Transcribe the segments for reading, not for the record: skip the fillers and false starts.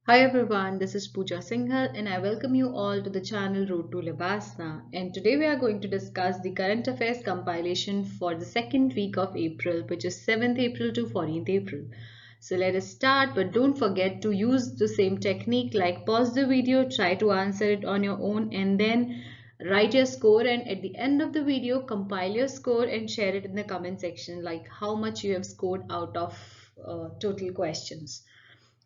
Hi everyone, this is Pooja Singhal and I welcome you all to the channel Road to Libasna. And today we are going to discuss the current affairs compilation for the second week of April, which is 7th April to 14th April. So let us start, but don't forget to use the same technique like pause the video, try to answer it on your own, and then write your score. And at the end of the video, compile your score and share it in the comment section, like how much you have scored out of total questions.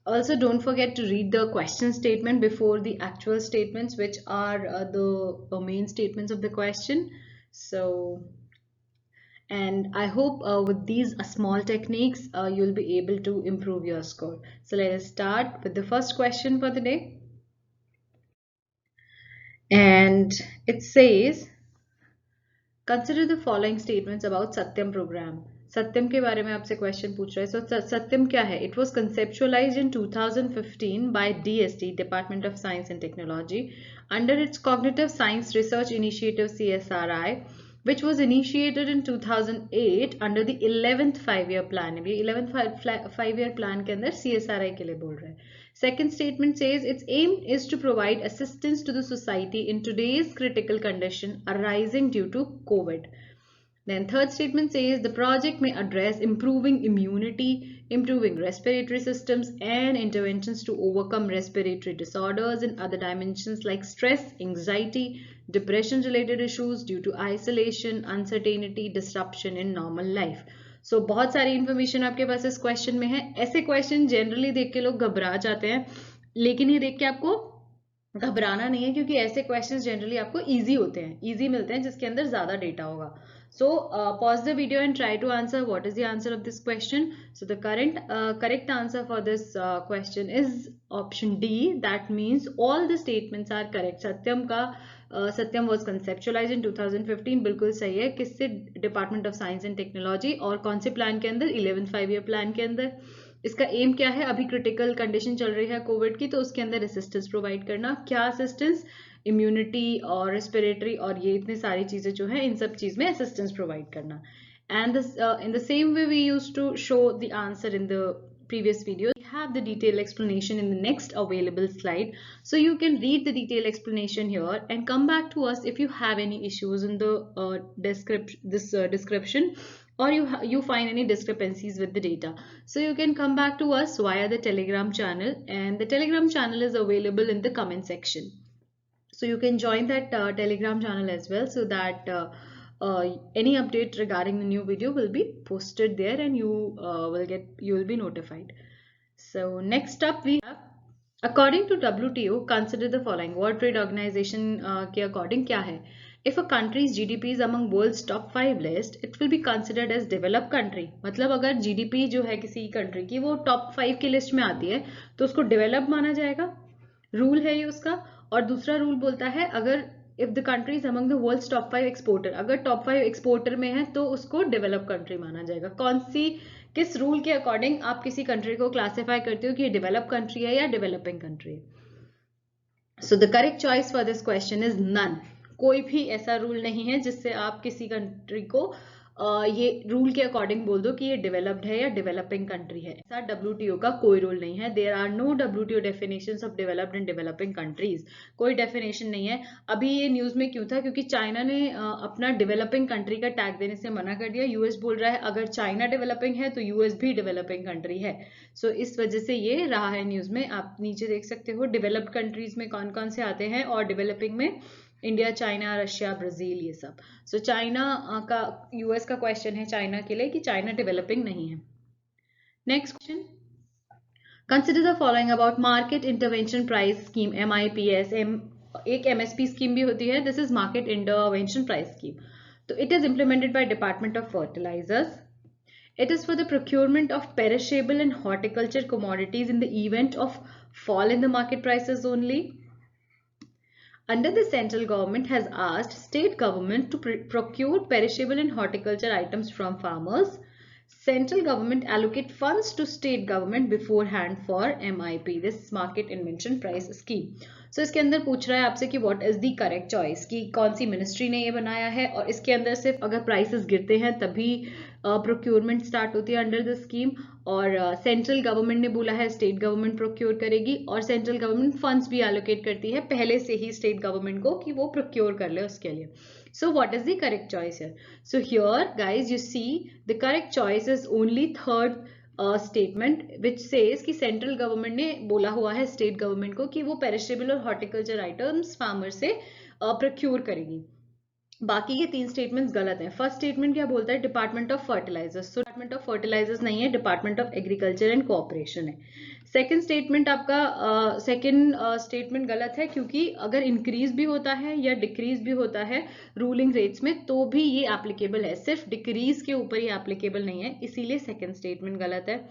Also, don't forget to read the question statement before the actual statements, which are the main statements of the question. So, and I hope with these small techniques, you'll be able to improve your score. So, let us start with the first question for the day. And it says, consider the following statements about Satyam program. सत्यम के बारे में आपसे question पूछ रहा है. So सत्यम क्या है? It was conceptualized in 2015 by DST, Department of Science and Technology, under its Cognitive Science Research Initiative CSRI, which was initiated in 2008 under the 11th 5-year plan. ये 11th 5-year plan के अंदर CSRI के लिए बोल रहा है. Second statement says its aim is to provide assistance to the society in today's critical condition arising due to COVID. Then third statement says the project may address improving immunity, improving respiratory systems, and interventions to overcome respiratory disorders and other dimensions like stress, anxiety, depression related issues due to isolation, uncertainty, disruption in normal life. So बहुत सारी information आपके पास इस question में है. ऐसे question generally देख के लोग घबरा जाते हैं, लेकिन ये देख के आपको घबराना नहीं है, क्योंकि ऐसे क्वेश्चंस जनरली आपको इजी होते हैं, इजी मिलते हैं जिसके अंदर ज्यादा डेटा होगा. So pause the video and try to answer what is the answer of this question. So the correct answer for this question is option D. That means all the statements are correct. Satyam was conceptualized in 2015. बिल्कुल सही है. किससे? Department of science and technology. और कौन से plan के अंदर? 11th 5-year plan के अंदर. इसका एम क्या है? अभी क्रिटिकल कंडीशन चल रही है कोविड की, तो उसके अंदर असिस्टेंस प्रोवाइड करना. क्या असिस्टेंस? इम्यूनिटी और रेस्पिरेटरी और ये इतनी सारी चीजें जो है, इन सब चीज में असिस्टेंस प्रोवाइड करना. And this, in the same way we used to show the answer in the previous video, we have the detailed explanation in the next available slide. So you can read the detailed explanation here and come back to us if you have any issues in the description, or you find any discrepancies with the data. So you can come back to us via the Telegram channel, and the Telegram channel is available in the comment section. So you can join that Telegram channel as well, so that any update regarding the new video will be posted there, and you will be notified. So next up we have, according to WTO, consider the following. World Trade Organization के according क्या है? If a country's GDP is among world's top 5 list, it will be considered as developed country. मतलब अगर GDP जो है किसी country की वो टॉप 5 की लिस्ट में आती है, तो उसको डेवलप माना जाएगा. रूल है ये उसका. और दूसरा रूल बोलता है, अगर if the country is among the world's top 5 exporter, अगर टॉप 5 एक्सपोर्टर में है तो उसको डेवलप कंट्री माना जाएगा. किस रूल के अकॉर्डिंग आप किसी कंट्री को क्लासिफाई करते हो कि ये डेवलप कंट्री है या डेवलपिंग कंट्री है? So the correct choice for this question is none. कोई भी ऐसा रूल नहीं है जिससे आप किसी कंट्री को ये रूल के अकॉर्डिंग बोल दो कि ये डेवलप्ड है या डेवलपिंग कंट्री है. ऐसा डब्ल्यूटीओ का कोई रूल नहीं है. There are no WTO definitions of developed and developing countries. कोई डेफिनेशन नहीं है. अभी ये न्यूज में क्यों था? क्योंकि चाइना ने अपना डेवलपिंग कंट्री का टैग देने से मना कर दिया. यूएस बोल रहा है अगर चाइना डेवलपिंग है तो यूएस भी डेवलपिंग कंट्री है. सो इस वजह से ये रहा है न्यूज में. आप नीचे देख सकते हो डेवलप्ड कंट्रीज में कौन कौन से आते हैं, और डेवलपिंग में इंडिया, चाइना, रशिया, ब्राजील, ये सब. सो चाइना का, यूएस का क्वेश्चन है चाइना के लिए कि चाइना डेवलपिंग नहीं है. Next question, consider the following about market intervention price scheme. MIPS, एक MSP स्कीम भी होती है. This is market intervention price scheme. तो it is implemented by department of fertilisers. It is for the procurement of perishable and horticulture commodities in the event of fall in the market prices only. Under the central government has asked state government to procure perishable and horticulture items from farmers. Central government allocate funds to state government beforehand for MIP, this market invention price scheme. So इसके अंदर पूछ रहा है आपसे कि what is the correct choice, कि कौन सी मिनिस्ट्री ने ये बनाया है, और इसके अंदर सिर्फ अगर प्राइसेस गिरते हैं तभी प्रोक्योरमेंट स्टार्ट होती है अंडर द स्कीम, और सेंट्रल गवर्नमेंट ने बोला है स्टेट गवर्नमेंट प्रोक्योर करेगी, और सेंट्रल गवर्नमेंट फंड्स भी एलोकेट करती है पहले से ही स्टेट गवर्नमेंट को कि वो प्रोक्योर कर ले उसके लिए. So what is the correct choice here? So here guys you see the correct choice is only third statement which says कि सेंट्रल गवर्नमेंट ने बोला हुआ है स्टेट गवर्नमेंट को कि वो पेरिशेबल और हॉर्टिकल्चर आइटम्स फार्मर से प्रोक्योर करेगी. बाकी के 3 स्टेटमेंट्स गलत हैं. फर्स्ट स्टेटमेंट क्या बोलता है? Department of fertilisers. तो डिपार्टमेंट ऑफ फर्टिलाइजर्स नहीं है, department of agriculture and cooperation है. सेकंड स्टेटमेंट आपका सेकंड स्टेटमेंट गलत है, क्योंकि अगर इंक्रीज भी होता है या डिक्रीज भी होता है रूलिंग रेट्स में तो भी ये एप्लीकेबल है, सिर्फ डिक्रीज के ऊपर ही एप्लीकेबल नहीं है, इसीलिए सेकंड स्टेटमेंट गलत है.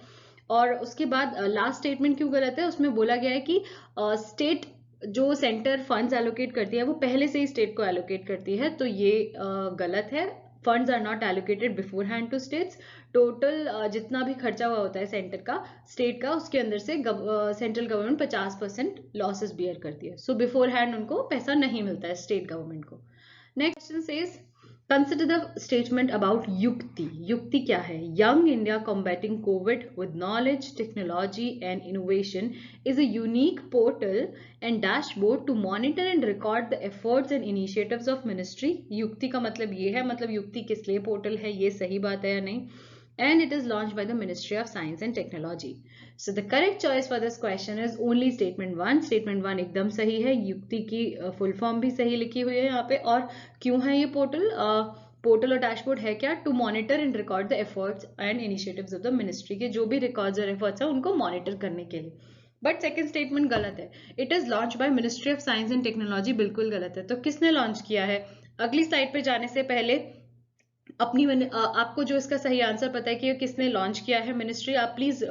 और उसके बाद लास्ट स्टेटमेंट क्यों गलत है? उसमें बोला गया है कि स्टेट जो सेंटर फंड्स एलोकेट करती है वो पहले से ही स्टेट को एलोकेट करती है, तो ये गलत है. Funds are not allocated beforehand to states. Total जितना भी खर्चा हुआ होता है सेंटर का स्टेट का, उसके अंदर से सेंट्रल गवर्नमेंट 50% लॉसेस बियर करती है. सो बिफोर हैंड उनको पैसा नहीं मिलता है स्टेट गवर्नमेंट को. Next question says consider the statement about युक्ति. युक्ति क्या है? Young India combating COVID with knowledge, technology and innovation is a unique portal and dashboard to monitor and record the efforts and initiatives of ministry. युक्ति का मतलब ये है, मतलब युक्ति किस लिए पोर्टल है, ये सही बात है या नहीं? And it is launched by the Ministry of Science and Technology. So the correct choice for this question is only statement 1. Statement 1 एकदम सही है. युक्ति की फुल फॉर्म भी सही लिखी हुई है यहाँ पे. और क्यों है ये पोर्टल? पोर्टल और डैशबोर्ड है क्या? To monitor and record the efforts and initiatives of the ministry के जो भी रिकॉर्ड्स और एफर्ट्स है उनको मॉनिटर करने के लिए. बट सेकंड स्टेटमेंट गलत है. It is launch by ministry of science and technology, बिल्कुल गलत है. तो किसने लॉन्च किया है? अगली स्लाइड पे जाने से पहले आपको जो इसका सही आंसर पता है कि किसने लॉन्च किया है मिनिस्ट्री, आप प्लीज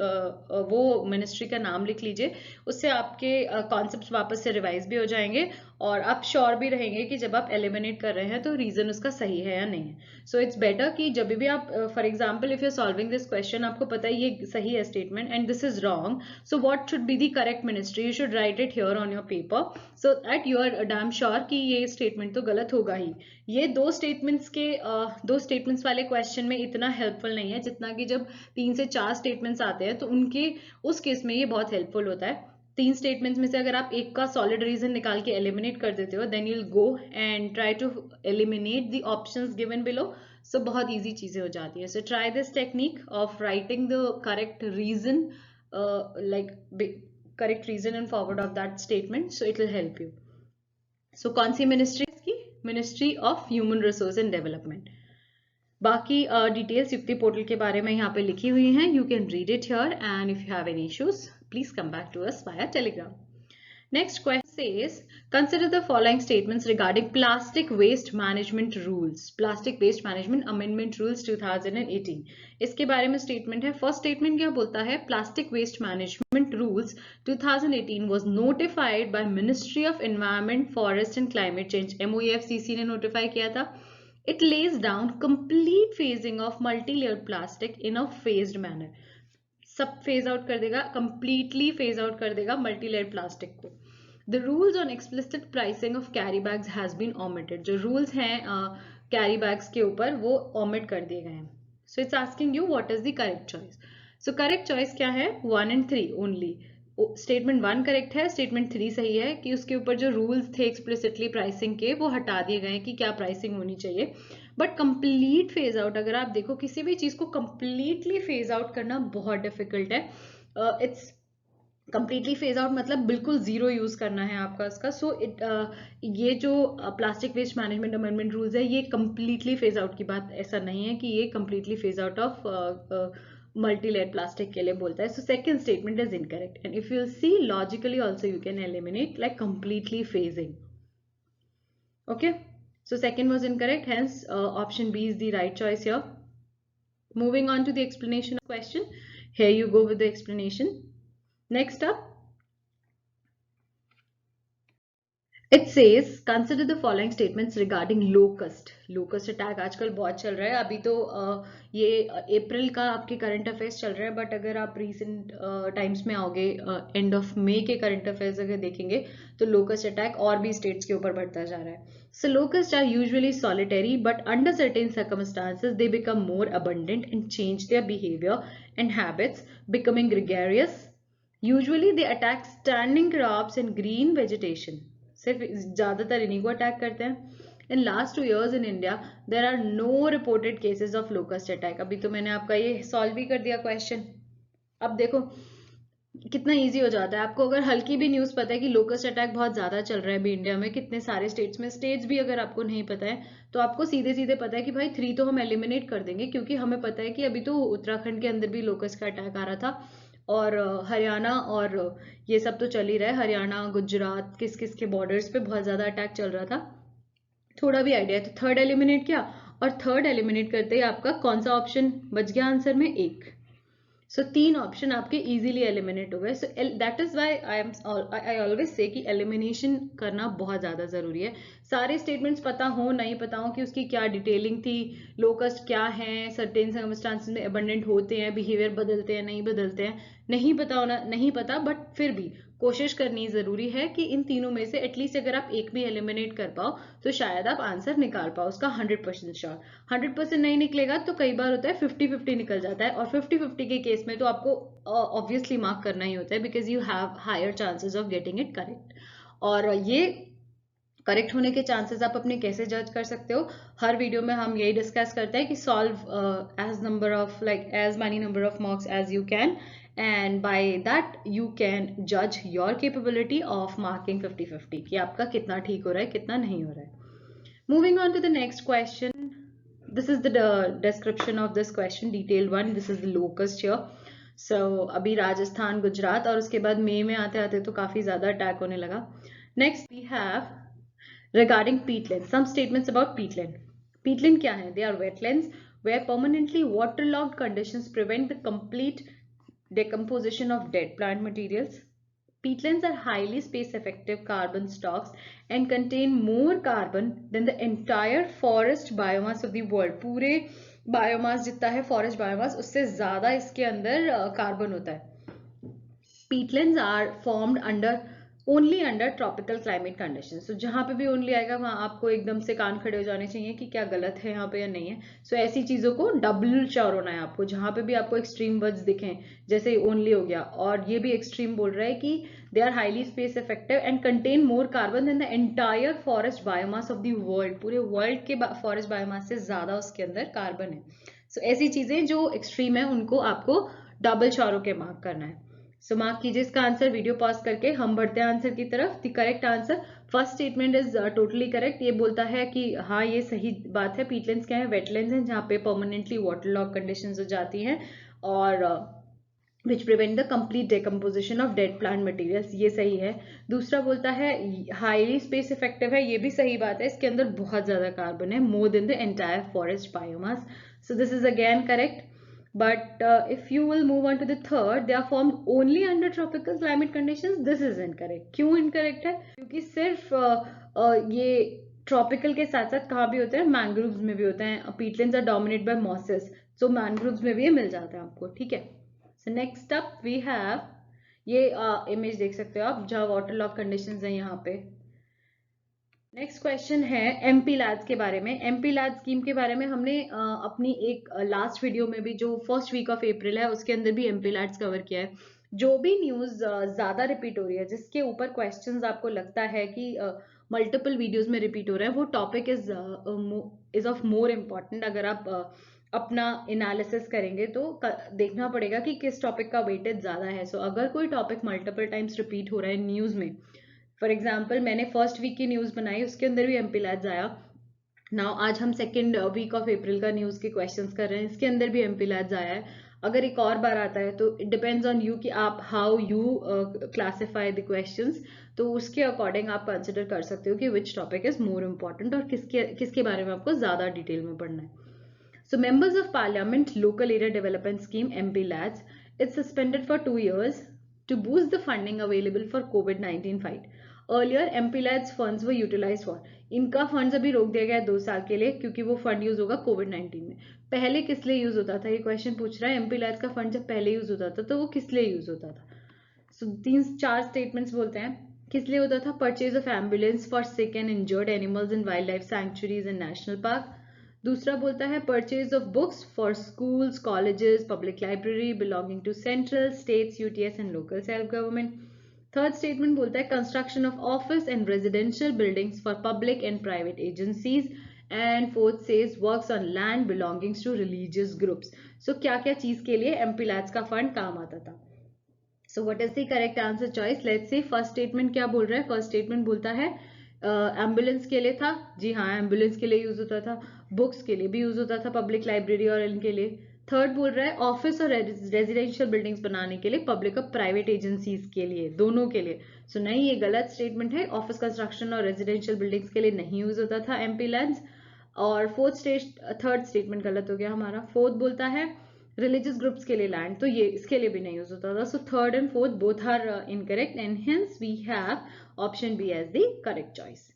वो मिनिस्ट्री का नाम लिख लीजिए. उससे आपके कॉन्सेप्ट्स वापस से रिवाइज भी हो जाएंगे और आप श्योर भी रहेंगे कि जब आप एलिमिनेट कर रहे हैं तो रीजन उसका सही है या नहीं है. सो इट्स बेटर कि जब भी आप for example if you solving this question, आपको पता है ये सही है statement and this is wrong, so what should be the correct ministry, you should write it here on your paper so that you are damn sure कि ये statement तो गलत होगा ही. ये दो स्टेटमेंट्स वाले क्वेश्चन में इतना हेल्पफुल नहीं है जितना कि जब 3 से 4 स्टेटमेंट्स आते हैं तो उनके उस केस में ये बहुत हेल्पफुल होता है. 3 स्टेटमेंट्स में से अगर आप एक का सॉलिड रीजन निकाल के एलिमिनेट कर देते हो then you will go and try to eliminate the options given below. So बहुत इजी चीजें हो जाती है. So try this technique of writing the correct reason correct reason and forward of that statement, so it will help you. So कौन सी ministry की? Ministry of human resource and development. बाकी details Yukti portal के बारे में यहाँ पे लिखी हुई हैं. You can read it here and if you have any issues please come back to us via telegram. Next question says consider the following statements regarding plastic waste management rules. Plastic waste management amendment rules 2018. इसके बारे में statement है. First statement क्या बोलता है? Plastic waste management rules 2018 was notified by Ministry of Environment, Forest and Climate Change. MOEFCC ने notify किया था. It lays down complete phasing of multi-layered plastic in a phased manner. सब phase out कर देगा, completely phase out कर देगा multilayer plastic को. The rules on explicit pricing of carry bags has been omitted. जो rules हैं carry bags के ऊपर वो ओमिट कर दिए गए हैं. So it's asking you what is the correct choice. So correct choice क्या है? 1 and 3 ओनली. स्टेटमेंट 1 करेक्ट है, स्टेटमेंट 3 सही है कि उसके ऊपर जो रूल्स थे एक्सप्लिसिटली प्राइसिंग के वो हटा दिए गए कि क्या प्राइसिंग होनी चाहिए. बट कंप्लीट फेज आउट, अगर आप देखो किसी भी चीज को कंप्लीटली फेज आउट करना बहुत डिफिकल्ट है. इट्स कंप्लीटली फेज आउट मतलब बिल्कुल जीरो यूज करना है आपका इसका. सो ये जो plastic waste management amendment rules है ये कंप्लीटली फेज आउट की बात ऐसा नहीं है कि ये completely phase out of multilayer plastic के लिए बोलता है. So second statement is incorrect and if you see logically also you can eliminate like completely phasing. Okay, so second was incorrect, hence option B is the right choice here. Moving on to the explanation of the question. Here you go with the explanation. Next up, It says consider the following statements regarding locust. Locust attack आजकल बहुत चल रहा है. अभी तो ये अप्रैल का आपके करंट अफेयर्स चल रहा है, बट अगर आप रीसेंट टाइम्स में आओगे, एंड ऑफ मई के करंट अफेयर्स अगर देखेंगे तो लोकस्ट अटैक और भी स्टेट्स के ऊपर बढ़ता जा रहा है. So locusts are usually solitary, but under certain circumstances they become more abundant and change their behavior and habits, becoming gregarious. Usually they attack standing crops and green vegetation. सिर्फ ज्यादातर इन्हीं को अटैक करते हैं. In last 2 years in India there are no reported cases of locust attack. अभी तो मैंने आपका ये सॉल्व भी कर दिया क्वेश्चन. अब देखो कितना इजी हो जाता है. आपको अगर हल्की भी न्यूज पता है कि लोकस्ट अटैक बहुत ज्यादा चल रहा है अभी इंडिया में कितने सारे स्टेट्स में, स्टेट्स भी अगर आपको नहीं पता है तो आपको सीधे सीधे पता है कि भाई 3 तो हम एलिमिनेट कर देंगे, क्योंकि हमें पता है कि अभी तो उत्तराखंड के अंदर भी लोकस्ट का अटैक आ रहा था, और हरियाणा और ये सब तो चल ही रहा है. हरियाणा गुजरात किस किस के बॉर्डर्स पे बहुत ज्यादा अटैक चल रहा था. थोड़ा भी आइडिया है तो थर्ड एलिमिनेट किया, और थर्ड एलिमिनेट करते ही आपका कौन सा ऑप्शन बच गया आंसर में? 1. सो 3 ऑप्शन आपके इजीली एलिमिनेट हो गए. So that is why I always say कि एलिमिनेशन करना बहुत ज्यादा जरूरी है. सारे स्टेटमेंट्स पता हो नहीं पता हो कि उसकी क्या डिटेलिंग थी, लोकस्ट क्या है, सर्टेन सर्कमस्टांसेस में अबंडेंट होते हैं, बिहेवियर बदलते हैं नहीं बदलते हैं, नहीं पता होना नहीं पता, बट फिर भी कोशिश करनी जरूरी है कि इन तीनों में से एटलीस्ट अगर आप एक भी एलिमिनेट कर पाओ तो शायद आप आंसर निकाल पाओ उसका 100% श्योर. 100% नहीं निकलेगा तो कई बार होता है 50-50 निकल जाता है, और 50-50 के केस में तो आपको ऑब्वियसली मार्क करना ही होता है, because you have higher chances of getting it correct. और ये करेक्ट होने के चांसेस आप अपने कैसे जज कर सकते हो? हर वीडियो में हम यही डिस्कस करते हैं कि solve as many number of marks as you can, and by that you can judge your capability of marking 50-50 कि आपका कितना ठीक हो रहा है कितना नहीं हो रहा है. Moving on to the next question. This is the description of this question, detailed one. This is the locust here. So अभी राजस्थान गुजरात और उसके बाद मई में आते आते तो काफी ज्यादा अटैक होने लगा. Next we have regarding peatlands, some statements about peatland. Peatland क्या है? They are wetlands where permanently waterlogged conditions prevent the complete decomposition of dead plant materials. Peatlands are highly space-effective carbon stocks and contain more carbon than the entire forest biomass of the world. पूरे biomass जितना है forest biomass उससे ज़्यादा इसके अंदर carbon होता है. Peatlands are formed only under tropical climate condition. So जहाँ पे भी ओनली आएगा वहाँ आपको एकदम से कान खड़े हो जाने चाहिए कि क्या गलत है यहाँ पे या नहीं है. सो ऐसी चीजों को डबल श्योर होना है आपको. जहाँ पे भी आपको एक्सट्रीम वर्ड्स दिखें, जैसे ओनली हो गया और ये भी एक्सट्रीम बोल रहा है कि they are highly space effective and contain more carbon than the entire forest biomass of the world. पूरे वर्ल्ड के फॉरेस्ट बायोमास से ज्यादा उसके अंदर कार्बन है. सो ऐसी चीजें जो एक्सट्रीम है उनको आपको डबल श्योर होके मार्क करना है. सो मार्क कीजिए इसका आंसर वीडियो पॉज करके. हम बढ़ते हैं आंसर की तरफ. The correct answer, first statement is totally correct. ये बोलता है कि हाँ ये सही बात है. पीटलैंड्स क्या है? वेटलैंड्स हैं जहाँ पे परमानेंटली वाटर लॉग कंडीशंस हो जाती हैं और which prevent the complete decomposition of dead plant materials. ये सही है. दूसरा बोलता है हाईली स्पेस इफेक्टिव है. ये भी सही बात है. इसके अंदर बहुत ज्यादा कार्बन है, more than the entire forest biomass. So this is again correct. But if you will move on to the third, they are formed only under tropical climate conditions. This is incorrect. क्यों incorrect है? क्योंकि सिर्फ ये tropical के साथ साथ कहाँ भी होते हैं? मैंग्रोव्स में भी होते हैं. Peatlands are dominated by mosses, so mangroves में भी ये मिल जाता है आपको. ठीक है. So next up we have ये इमेज देख सकते हो आप जहाँ वाटर लॉग कंडीशंस हैं यहाँ पे. नेक्स्ट क्वेश्चन है एमपी लैड्स के बारे में. एमपी लैड स्कीम के बारे में हमने अपनी एक लास्ट वीडियो में भी, जो फर्स्ट वीक ऑफ अप्रैल है उसके अंदर भी एमपी लैड्स कवर किया है. जो भी न्यूज ज्यादा रिपीट हो रही है, जिसके ऊपर क्वेश्चंस आपको लगता है कि मल्टीपल वीडियोस में रिपीट हो रहे हैं, वो topic is of more important. अगर आप अपना एनालिसिस करेंगे तो देखना पड़ेगा कि किस टॉपिक का वेटेज ज्यादा है. सो अगर कोई टॉपिक मल्टीपल टाइम्स रिपीट हो रहा है न्यूज में, फॉर एग्जाम्पल मैंने फर्स्ट वीक की न्यूज बनाई, उसके अंदर भी एमपी लैड्स आया. नाउ आज हम सेकेंड वीक ऑफ अप्रैल का न्यूज के क्वेश्चंस कर रहे हैं, इसके अंदर भी एमपी लैड्स आया है. अगर एक और बार आता है तो इट डिपेंड्स ऑन यू कि आप how you classify the questions. तो उसके अकॉर्डिंग आप कंसिडर कर सकते हो कि which topic is more important और किसके बारे में आपको ज्यादा डिटेल में पढ़ना है. So members of parliament local area development scheme MP LADS is suspended for 2 years to boost the funding available for COVID-19 fight. Earlier MP LADS funds were utilise for, इनका फंड्स अभी रोक दिया गया 2 साल के लिए क्योंकि वो फंड यूज होगा कोविड-19 में। पहले किस लिए यूज होता था, ये क्वेश्चन पूछ रहा है। एमपी लैड्स का फंड जब पहले यूज होता था तो वो किस लिए यूज होता था। सो 3-4 स्टेटमेंट्स बोलते हैं किस लिए होता था। Purchase of ambulance for sick and injured animals in wildlife sanctuaries and national park. दूसरा बोलता है purchase of books for schools, colleges, public library belonging to central, states, UTs and local self government. Third statement बोलता है construction of office and residential buildings for public and private agencies. And fourth says works on land belongings to religious groups. So क्या क्या चीज के लिए MP lads का fund काम आता था। So what is the correct answer choice. Let's see first statement क्या बोल रहा है। फर्स्ट स्टेटमेंट बोलता है एम्बुलेंस के लिए था। जी हाँ, एम्बुलेंस के लिए यूज होता था, बुक्स के लिए भी यूज होता था, पब्लिक लाइब्रेरी और इनके लिए। थर्ड बोल रहा है ऑफिस और रेजिडेंशियल बिल्डिंग्स बनाने के लिए, पब्लिक और प्राइवेट एजेंसीज के लिए, दोनों के लिए। सो नहीं, ये गलत स्टेटमेंट है। ऑफिस कंस्ट्रक्शन और रेजिडेंशियल बिल्डिंग्स के लिए नहीं यूज होता था एमपी लैंड्स। और थर्ड स्टेटमेंट गलत हो गया हमारा। फोर्थ बोलता है रिलीजियस ग्रुप्स के लिए लैंड, तो ये इसके लिए भी नहीं यूज होता था। So third and fourth both are incorrect and hence we have option B as the correct choice.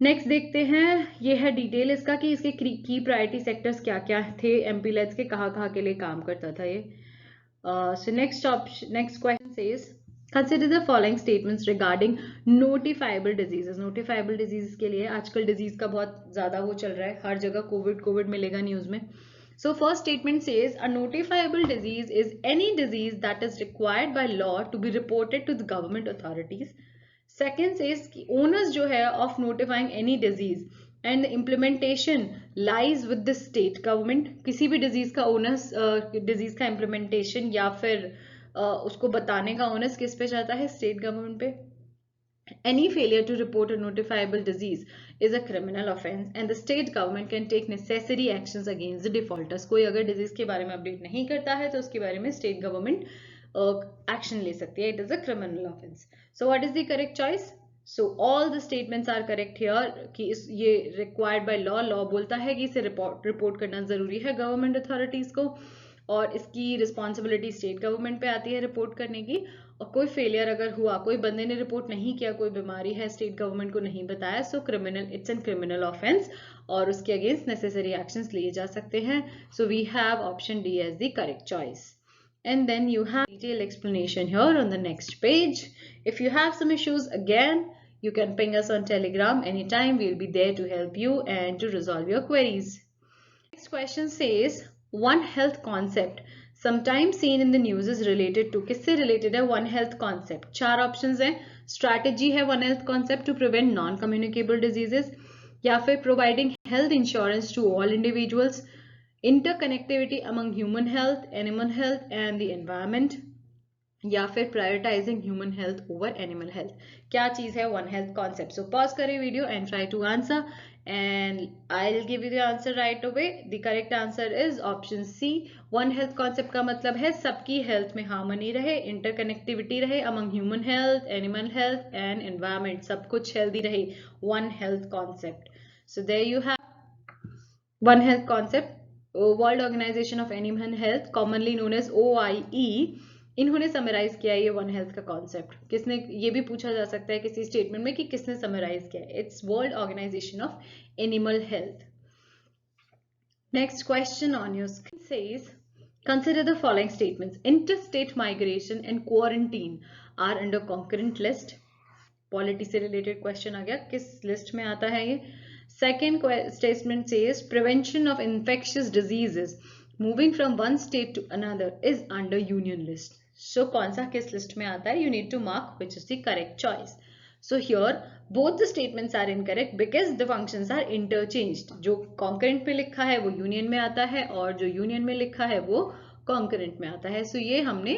Next देखते हैं, ये है डिटेल इसका कि इसके की प्रायोरिटी सेक्टर्स क्या क्या थे, एमपी लैड्स के कहाँ के लिए काम करता था ये। So next question says consider the following statements regarding notifiable diseases. Notifiable disease के लिए आजकल डिजीज का बहुत ज्यादा वो चल रहा है, हर जगह कोविड मिलेगा न्यूज में। So first statement says a notifiable disease is any disease that is required by law to be reported to the government authorities. Second says कि owners जो है of notifying any disease and the implementation lies with the state government. किसी भी disease का owners disease का implementation या फिर उसको बताने का owners किस पे जाता है, state government पे। Any failure to report a notifiable disease is a criminal offence and the state government can take necessary actions against the defaulters. कोई अगर डिजीज के बारे में अपडेट नहीं करता है तो उसके बारे में स्टेट गवर्नमेंट एक्शन ले सकती है. It is a criminal offence. So what is the correct choice? So all the statements are correct here कि ये required by law. law बोलता है कि इसे रिपोर्ट करना जरूरी है गवर्नमेंट अथॉरिटीज को और इसकी रिस्पॉन्सिबिलिटी स्टेट गवर्नमेंट पे आती है रिपोर्ट करने की. और कोई फेलियर अगर हुआ, कोई बंदे ने रिपोर्ट नहीं किया, कोई बीमारी है, स्टेट गवर्नमेंट को नहीं बताया, so criminal, it's an criminal offence और उसके अगेंस्ट नेसेसरी एक्शंस लिए जा सकते हैं. So we have option D as the correct choice. And then you have detailed explanation here on the next page. If you have some issues again, you can ping us on Telegram anytime. We'll be there to help you and to resolve your queries. Next question says, one health concept sometimes seen in the news is related to. किससे related है one health concept? 4 options हैं. Strategy है one health concept to prevent non-communicable diseases, या फिर providing health insurance to all individuals, interconnectivity among human health, animal health and the environment, या फिर prioritising human health over animal health. क्या चीज है one health concept? So pause करें video and try to answer and I will give you the answer right away. The correct answer is option C. One health concept का मतलब है सबकी health में harmony रहे, इंटरकनेक्टिविटी रहे among human health, animal health and environment, सब कुछ healthy रहे. One health concept. So there you have one health concept. World organisation of animal health, commonly known as OIE, इन्होंने समराइज किया ये one health का concept. किसने, ये भी पूछा जा सकता है किसी स्टेटमेंट में कि किसने समराइज किया. It's world organisation of animal health. Next question on your screen says, consider the following statements. Interstate migration and quarantine are under concurrent list. Polity से रिलेटेड क्वेश्चन आ गया, किस लिस्ट में आता है ये. Second statement says, prevention of infectious diseases moving from one state to another is under union list. So कौन सा किस लिस्ट में आता है? You need to mark which is the correct choice. So here both the statements are incorrect because the functions are interchanged. जो concurrent में लिखा है वो यूनियन में आता है और जो यूनियन में लिखा है वो कॉन्करेंट में आता है. सो ये हमने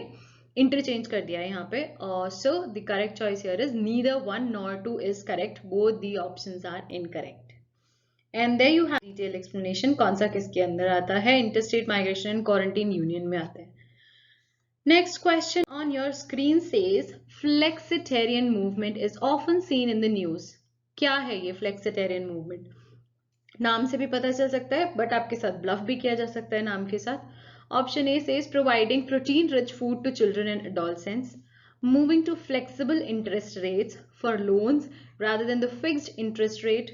इंटरचेंज कर दिया है यहाँ पे. So the correct choice here is neither 1 nor 2 is correct. Both the options are incorrect. And there you have detailed explanation कौन सा किसके अंदर आता है. Interstate migration and quarantine union में आता है. Next question on your screen says, flexitarian movement is often seen in the news. क्या है ये फ्लेक्सिटेरियन मूवमेंट? नाम से भी पता चल सकता है बट आपके साथ ब्लफ भी किया जा सकता है नाम के साथ. Option A says, providing protein rich food to children and adolescents. moving to flexible interest rates for loans rather than the fixed interest rate,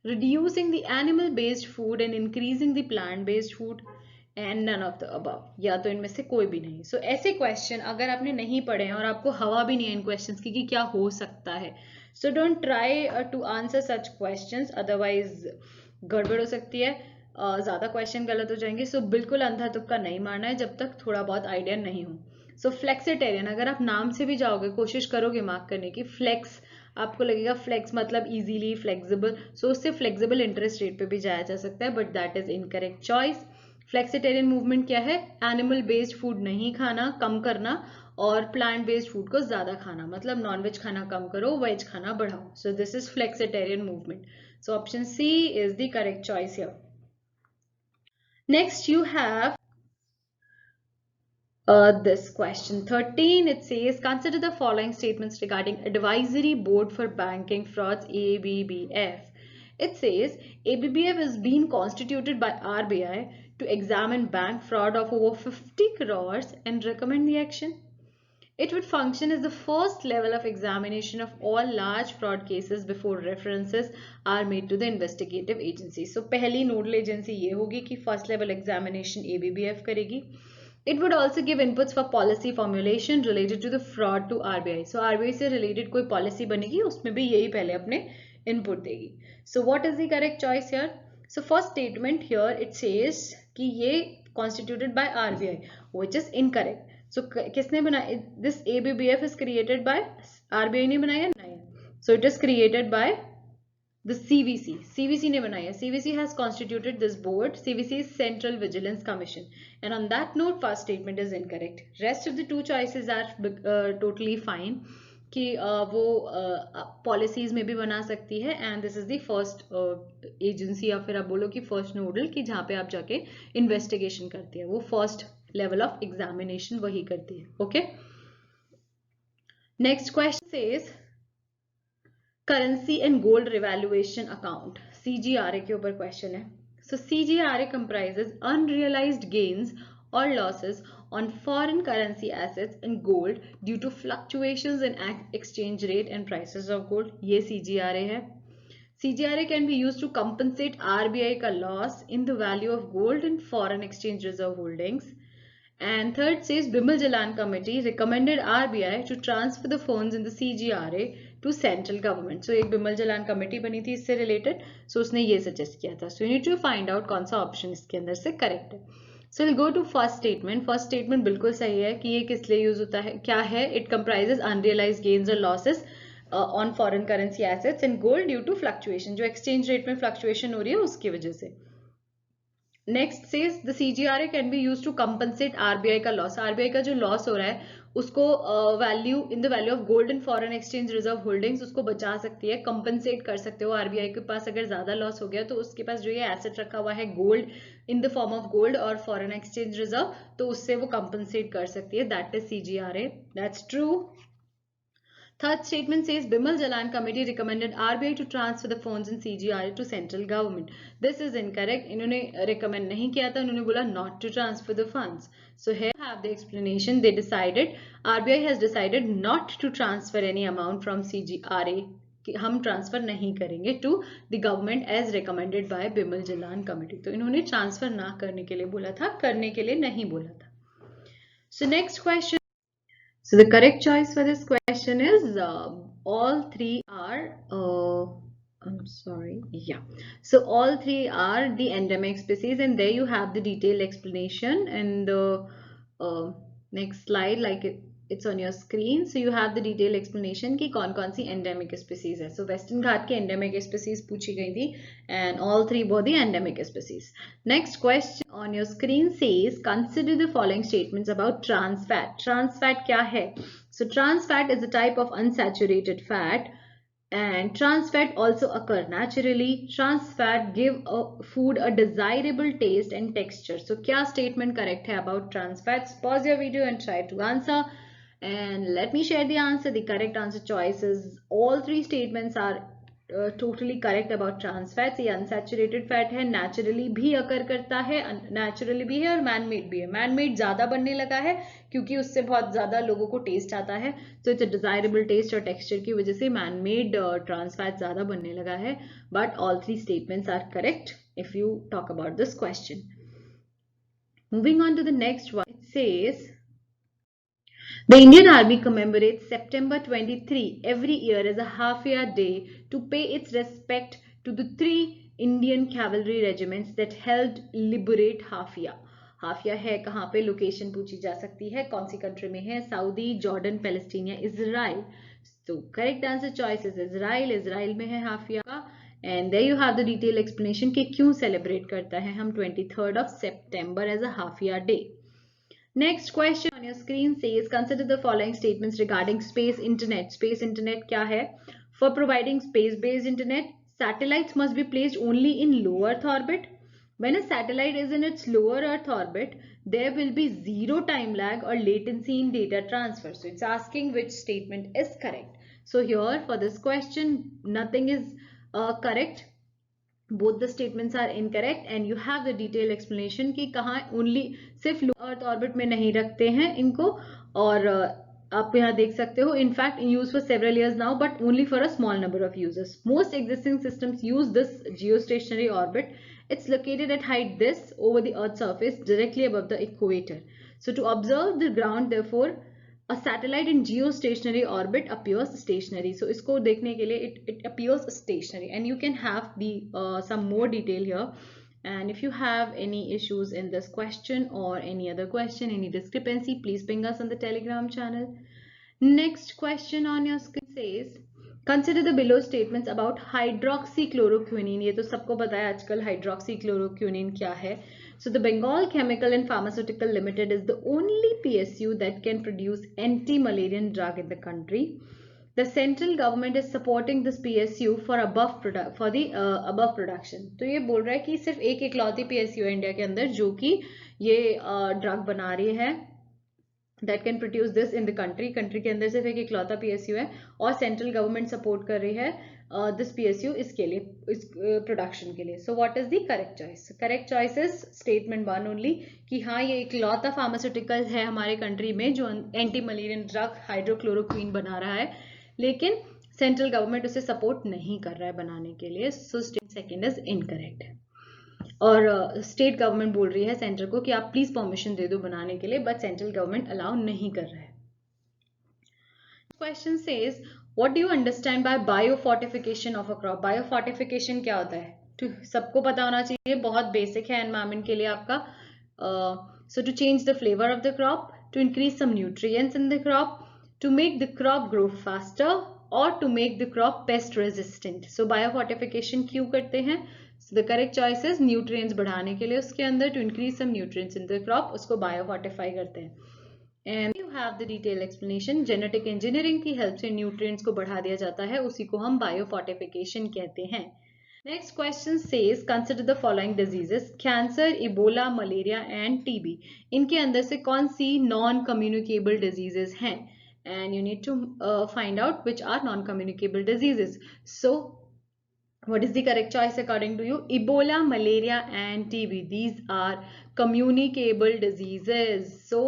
reducing the animal based food and increasing the plant based food, and none of the above, या तो इनमें से कोई भी नहीं. सो ऐसे question अगर आपने नहीं पढ़े हैं और आपको हवा भी नहीं है इन क्वेश्चंस की कि क्या हो सकता है, so don't try to answer such questions, otherwise गड़बड़ हो सकती है, ज़्यादा क्वेश्चन गलत हो जाएंगे. सो बिल्कुल अंधा तुक्का नहीं मारना है जब तक थोड़ा बहुत आइडिया नहीं हो. सो फ्लेक्सिटेरियन, अगर आप नाम से भी जाओगे, कोशिश करोगे मार्क करने की, फ्लेक्स आपको लगेगा फ्लेक्स मतलब इजीली फ्लेक्सिबल, सो उससे फ्लेक्सिबल इंटरेस्ट रेट पे भी जाया जा सकता है, but that is incorrect choice. Flexitarian movement क्या है? एनिमल बेस्ड फूड नहीं खाना, कम करना, और प्लांट बेस्ड फूड को ज्यादा खाना, मतलब नॉनवेज खाना कम करो, वेज खाना बढ़ाओ. So this is flexitarian movement. So option C is the correct choice here. Next you have this question 13. It says consider the following statements regarding advisory board for banking frauds, ABBF. It says ABBF is being constituted by RBI to examine bank fraud of over 50 crores and recommend the action. It would function as the first level of examination of all large fraud cases before references are made to the investigative agency. So पहली nodal agency ये होगी कि first level examination ABBF करेगी. It would also give inputs for policy formulation related to the fraud to RBI. So RBI से related कोई policy बनेगी उसमें भी यही पहले अपने input देगी. So what is the correct choice here? So first statement here it says कि ये constituted by RBI, which is incorrect. So किसने बनाया? This ABBF is created by RBI ने बनाया नहीं. So it is created by the CVC. CVC ने बनाया. CVC has constituted this board. CVC is Central Vigilance Commission. And on that note, first statement is incorrect. Rest of the two choices are totally fine. कि वो policies में भी बना सकती है, and this is the first agency, या फिर आप बोलो कि फर्स्ट नोडल, कि जहाँ पे आप जाके इन्वेस्टिगेशन करती है, वो फर्स्ट level of examination वही करती है. Okay, next question says currency and gold revaluation account, CGRA के ऊपर क्वेश्चन है. सो CGRA comprises unrealized gains or losses on foreign currency assets and gold due to fluctuations in exchange rate and prices of gold. ये CGRA है. CGRA can be used to compensate RBI का loss in the value of gold and foreign exchange reserve holdings. And third says Bimal Jalan committee recommended RBI to transfer the funds in the CGRA to central government. So एक Bimal Jalan committee बनी थी इससे related, so उसने ये suggest किया था. So you need to find out कौन सा option इसके अंदर से correct है. So we'll go to first statement. First statement बिल्कुल सही है कि ये किस लिए यूज होता है, क्या है? It comprises unrealized gains or losses on foreign currency assets and gold due to fluctuation. जो exchange rate में fluctuation हो रही है उसकी वजह से. Next says the CGRA can be use to compensate RBI का लॉस. RBI का जो लॉस हो रहा है उसको value in the value of gold and foreign exchange reserve holdings उसको बचा सकती है, कंपनसेट कर सकते हो. RBI के पास अगर ज्यादा लॉस हो गया तो उसके पास जो ये एसेट रखा हुआ है gold in the form of gold और फॉरेन एक्सचेंज रिजर्व, तो उससे वो कंपनसेट कर सकती है. That is CGRA. That's true. Third statement says Bimal Jalan committee recommended RBI to transfer the funds in CGRA to central government. This is incorrect. इन्होंने recommend नहीं किया था, उन्होंने बोला not to transfer the funds. So here you have the explanation. They decided, RBI has decided not to transfer any amount from CGRA. कि हम transfer नहीं करेंगे to the government as recommended by Bimal Jalan committee. तो इन्होंने transfer ना करने के लिए बोला था, करने के लिए नहीं बोला था. So next question. So the correct choice for this question is all three are I'm sorry, yeah. So all three are the endemic species, and there you have the detailed explanation and the next slide, like it's on your screen. So you have the detailed explanation कि कौन कौन सी endemic species है. So Western Ghat के endemic species पूछी गई थी, and all three were the endemic species. Next question on your screen says consider the following statements about trans fat. Trans fat क्या है? So trans fat is a type of unsaturated fat, and trans fat also occur naturally. Trans fat give a food a desirable taste and texture. So क्या statement correct है about trans fats? Pause your video and try to answer. And let me share the answer. The correct answer choice is all three statements are totally correct about trans fats. ये unsaturated fat है, naturally भी occur करता है, naturally भी है और man made भी है। मैन मेड ज्यादा बनने लगा है क्योंकि उससे बहुत ज्यादा लोगों को टेस्ट आता है, तो इट्स अ डिजायरेबल टेस्ट और टेक्सचर की वजह से मैन मेड ट्रांस फैट ज्यादा बनने लगा है। But all three statements are correct if you talk about this question. Moving on to the next one, it says the Indian Army commemorates September 23 every year as a half-year day to pay its respect to the 3 Indian cavalry regiments that helped liberate Hafia. हाफिया है कहाँ पे, location पूछी जा सकती है, कौन सी country में है, सऊदी, जॉर्डन, पैलेस्टीन या इजराइल। तो correct answer choice is Israel. Israel में है हाफिया का। And there you have the detail explanation कि क्यों सेलिब्रेट करता है हम 23rd September as a Haifa day. Next question on your screen says, consider the following statements regarding space internet. Space internet क्या है? For providing space-based internet, satellites must be placed only in low Earth orbit. When a satellite is in its lower Earth orbit, there will be zero time lag or latency in data transfer. So it's asking which statement is correct. So here for this question, nothing is correct. Both the statements are incorrect and you have the detailed explanation कि कहाँ only सिर्फ लो earth orbit में नहीं रखते हैं इनको, और आप यहाँ देख सकते हो in fact in use for several years now but only for a small number of users. Most existing systems use this geostationary orbit. It's located at height this over the earth's surface directly above the equator. So to observe the ground, therefore a satellite in geostationary orbit appears stationary. So isko dekhne ke liye it appears stationary, and you can have the some more detail here. And if you have any issues in this question or any other question, any discrepancy, please ping us on the Telegram channel. Next question on your screen says, consider the below statements about hydroxychloroquine. ये तो सबको पता है आजकल hydroxychloroquine क्या है. So the Bengal Chemical and Pharmaceutical Limited is the only PSU that can produce anti-Malarian drug in the country. The central government is supporting this PSU for above production. तो ये बोल रहा है कि सिर्फ एक इकलौती PSU है इंडिया के अंदर जो कि ये ड्रग बना रही है, that can produce this in the country. Country के अंदर सिर्फ एक इकलौता PSU है और सेंट्रल गवर्नमेंट सपोर्ट कर रही है दिस PSU इसके लिए, इस प्रोडक्शन के लिए. So what is the correct choice? Correct choice is statement 1 only कि हाँ ये इकलौता फार्मास्यूटिकल है हमारे कंट्री में जो एंटी मलेरियन ड्रग हाइड्रोक्लोरोक्वीन बना रहा है, लेकिन सेंट्रल गवर्नमेंट उसे सपोर्ट नहीं कर रहा है बनाने के लिए. So statement second is incorrect. और स्टेट गवर्नमेंट बोल रही है सेंटर को कि आप प्लीज परमिशन दे दो बनाने के लिए, बट सेंट्रल गवर्नमेंट अलाउ नहीं कर रहा है. Question says, what do you understand by biofortification of a crop? Biofortification क्या होता है? तो सबको पता होना चाहिए, बहुत बेसिक है एनवायरमेंट के लिए आपका. So to change the flavour of the crop, to increase some nutrients in the crop, to make the crop grow faster और to make the crop pest resistant. So biofortification क्यों करते हैं? So the correct choice is nutrients बढ़ाने के लिए उसके अंदर, to increase some nutrients in the crop, उसको biofortify करते हैं. And you have the detailed explanation. Genetic engineering की help से nutrients को बढ़ा दिया जाता है, उसी को हम biofortification कहते हैं. Next question says, consider the following diseases: cancer, Ebola, malaria and TB. इनके अंदर से कौन सी non-communicable diseases हैं? And you need to find out which are non-communicable diseases. So what is the correct choice according to you? Ebola, malaria and TB. These are communicable diseases. So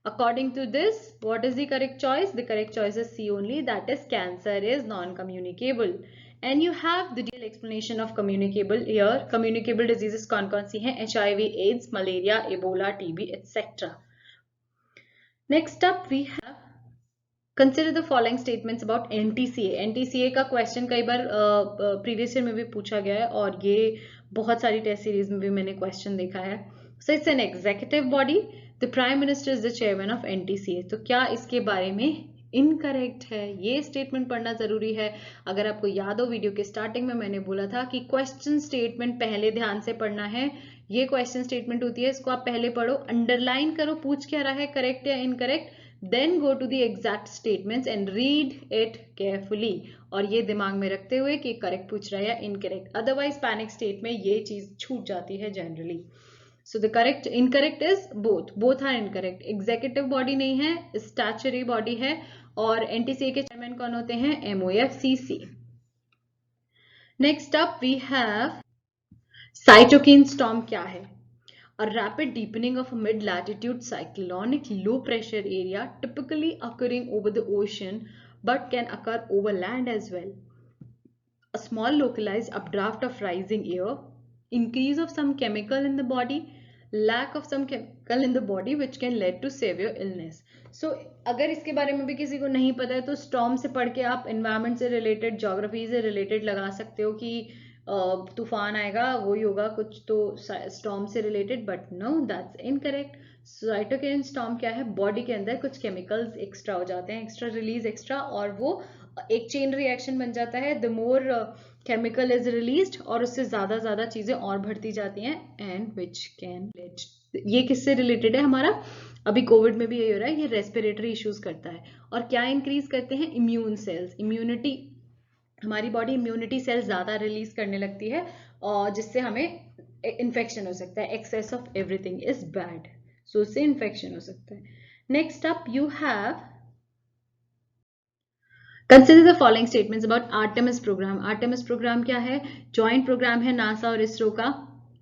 according to this, what is the correct choice? The correct choice is C only, that is cancer is non-communicable. And you have the detailed explanation of communicable here. Communicable diseases कौन-कौन सी हैं? HIV, AIDS, malaria, Ebola, TB, etc. Next up we have consider the following statements about NTCA. NTCA का question कई बार previous year में भी पूछा गया है और ये बहुत सारी टेस्ट सीरीज में भी मैंने क्वेश्चन देखा है. So it's an executive body, the prime minister is the chairman of NTCA. तो क्या इसके बारे में इनकरेक्ट है? ये स्टेटमेंट पढ़ना जरूरी है. अगर आपको याद हो वीडियो के स्टार्टिंग में मैंने बोला था कि क्वेश्चन स्टेटमेंट पहले ध्यान से पढ़ना है. ये क्वेश्चन स्टेटमेंट होती है, इसको आप पहले पढ़ो, अंडरलाइन करो पूछ क्या रहा है, करेक्ट या incorrect, then go to the exact statements and read it carefully. और ये दिमाग में रखते हुए कि करेक्ट पूछ रहा है या इनकरेक्ट, अदरवाइज पैनिक स्टेट में ये चीज छूट जाती है generally. So the correct incorrect is both are incorrect. Executive body नहीं है, स्टैचुरी बॉडी है. और NTCA के चेयरमैन कौन होते हैं? MOFCC. Next up we have cytokine storm क्या है? A rapid deepening of a mid-latitude cyclonic low-pressure area typically occurring over the ocean but can occur over land as well. A small localized updraft of rising air, increase of some chemical in the body, lack of some chemical in the body which can lead to severe illness. So अगर इसके बारे में भी किसी को नहीं पता है तो स्टॉर्म से पढ़ के आप एनवायरमेंट से रिलेटेड, ज्योग्राफी से रिलेटेड लगा सकते हो कि तूफान आएगा, वही होगा कुछ तो स्टॉर्म से related, but no, that's incorrect. Cytokine storm क्या है? बॉडी के अंदर कुछ केमिकल्स एक्स्ट्रा हो जाते हैं, एक्स्ट्रा रिलीज एक्स्ट्रा, और वो एक चेन रिएक्शन बन जाता है. The more chemical is released और उससे ज्यादा चीजें और बढ़ती जाती हैं, एंड विच कैन लेड. ये किससे रिलेटेड है? हमारा अभी कोविड में भी यही हो रहा है, ये रेस्पिरेटरी इश्यूज करता है. और क्या इंक्रीज करते हैं? Immune cells. इम्यूनिटी, हमारी बॉडी इम्यूनिटी सेल्स ज्यादा रिलीज करने लगती है और जिससे हमें इन्फेक्शन हो सकता है. Excess of everything is bad, so उससे इन्फेक्शन हो सकता है. Next up you have consider the following statements about Artemis programme. Artemis programme क्या है? जॉइंट प्रोग्राम है नासा और इसरो का.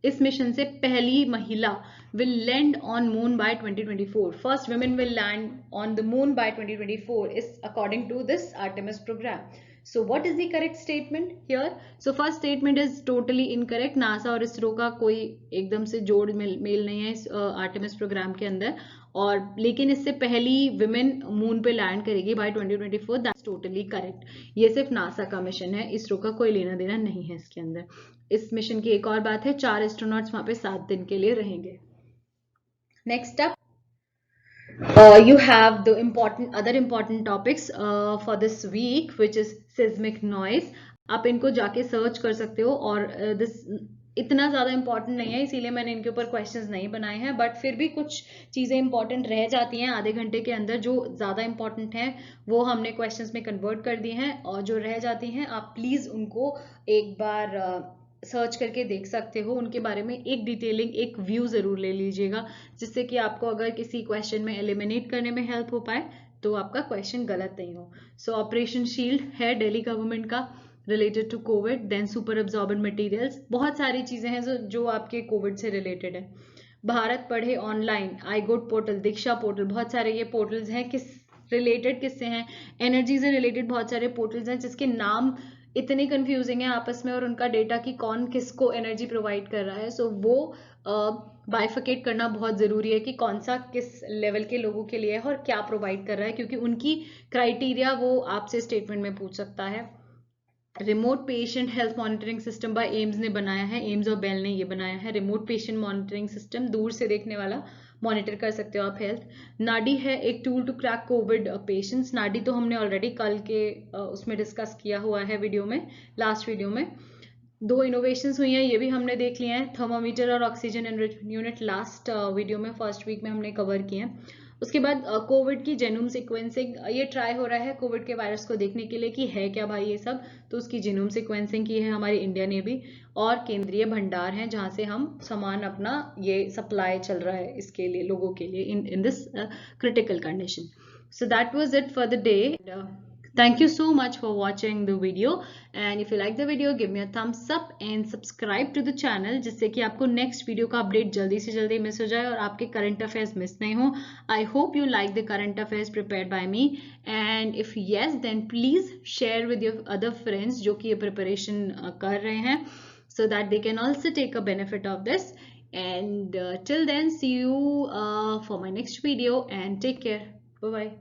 इस मिशन से पहली महिला will land on moon by 2024. First women will land on the moon by 2024 is according to this Artemis program. So what is the correct statement here? So first statement is totally incorrect. NASA और इसरो का कोई एकदम से जोड़ mail नहीं है इस Artemis programme के अंदर, और लेकिन इससे पहली विमेन मून पे लैंड करेगी बाय 2024. That's totally correct. ये सिर्फ नासा का मिशन है, इसरो का कोई लेना देना नहीं है इसके अंदर. इस मिशन की एक और बात है, 4 एस्ट्रोनॉट्स वहां पे 7 दिन के लिए रहेंगे. Next up, you have the other important topics for this week, which is seismic noise. आप इनको जाके सर्च कर सकते हो, और this इतना ज़्यादा इम्पॉर्टेंट नहीं है, इसीलिए मैंने इनके ऊपर क्वेश्चंस नहीं बनाए हैं, बट फिर भी कुछ चीज़ें इंपॉर्टेंट रह जाती हैं आधे घंटे के अंदर. जो ज़्यादा इंपॉर्टेंट हैं वो हमने क्वेश्चंस में कन्वर्ट कर दिए हैं, और जो रह जाती हैं आप प्लीज़ उनको एक बार सर्च करके देख सकते हो. उनके बारे में एक डिटेलिंग, एक व्यू ज़रूर ले लीजिएगा, जिससे कि आपको अगर किसी क्वेश्चन में एलिमिनेट करने में हेल्प हो पाए तो आपका क्वेश्चन गलत नहीं हो. सो ऑपरेशन शील्ड है दिल्ली गवर्नमेंट का, related to COVID. Then super absorbent materials, बहुत सारी चीज़ें हैं जो आपके कोविड से रिलेटेड है. भारत पढ़े ऑनलाइन, iGoat पोर्टल, दीक्षा पोर्टल, बहुत सारे ये पोर्टल्स हैं. किससे हैं? एनर्जी से रिलेटेड बहुत सारे पोर्टल्स हैं जिसके नाम इतने कंफ्यूजिंग है आपस में, और उनका डेटा कि कौन किसको एनर्जी प्रोवाइड कर रहा है. सो वो बाइफिकेट करना बहुत ज़रूरी है कि कौन सा किस लेवल के लोगों के लिए है और क्या प्रोवाइड कर रहा है, क्योंकि उनकी क्राइटेरिया वो आपसे स्टेटमेंट में पूछ सकता है. Remote patient health monitoring system by AIIMS ने बनाया है, एम्स और बेल ने ये बनाया है. रिमोट पेशेंट मॉनिटरिंग सिस्टम, दूर से देखने वाला, मॉनिटर कर सकते हो आप हेल्थ. नाडी है एक tool to crack COVID patients. नाडी तो हमने ऑलरेडी कल के उसमें डिस्कस किया हुआ है वीडियो में, लास्ट वीडियो में. 2 इनोवेशंस हुई हैं, ये भी हमने देख लिए हैं. थर्मामीटर और oxygen enrichment unit last video में, फर्स्ट वीक में हमने कवर किए हैं. उसके बाद कोविड की जेनोम सिक्वेंसिंग, ये ट्राई हो रहा है कोविड के वायरस को देखने के लिए कि है क्या भाई ये सब, तो उसकी जेनोम सिक्वेंसिंग की है हमारी इंडिया ने भी. और केंद्रीय भंडार है जहाँ से हम सामान अपना ये सप्लाई चल रहा है इसके लिए, लोगों के लिए in this critical condition. So that was it for the day. Thank you so much for watching the video, and if you like the video give me a thumbs up and subscribe to the channel, जिससे कि आपको next video का update जल्दी से जल्दी miss हो जाए और आपके current affairs मिस नहीं हो. I hope you like the current affairs prepared by me, and if yes then please share with your other friends जो कि ये preparation कर रहे हैं, so that they can also take a benefit of this. And till then, see you for my next video, and take care. Bye bye.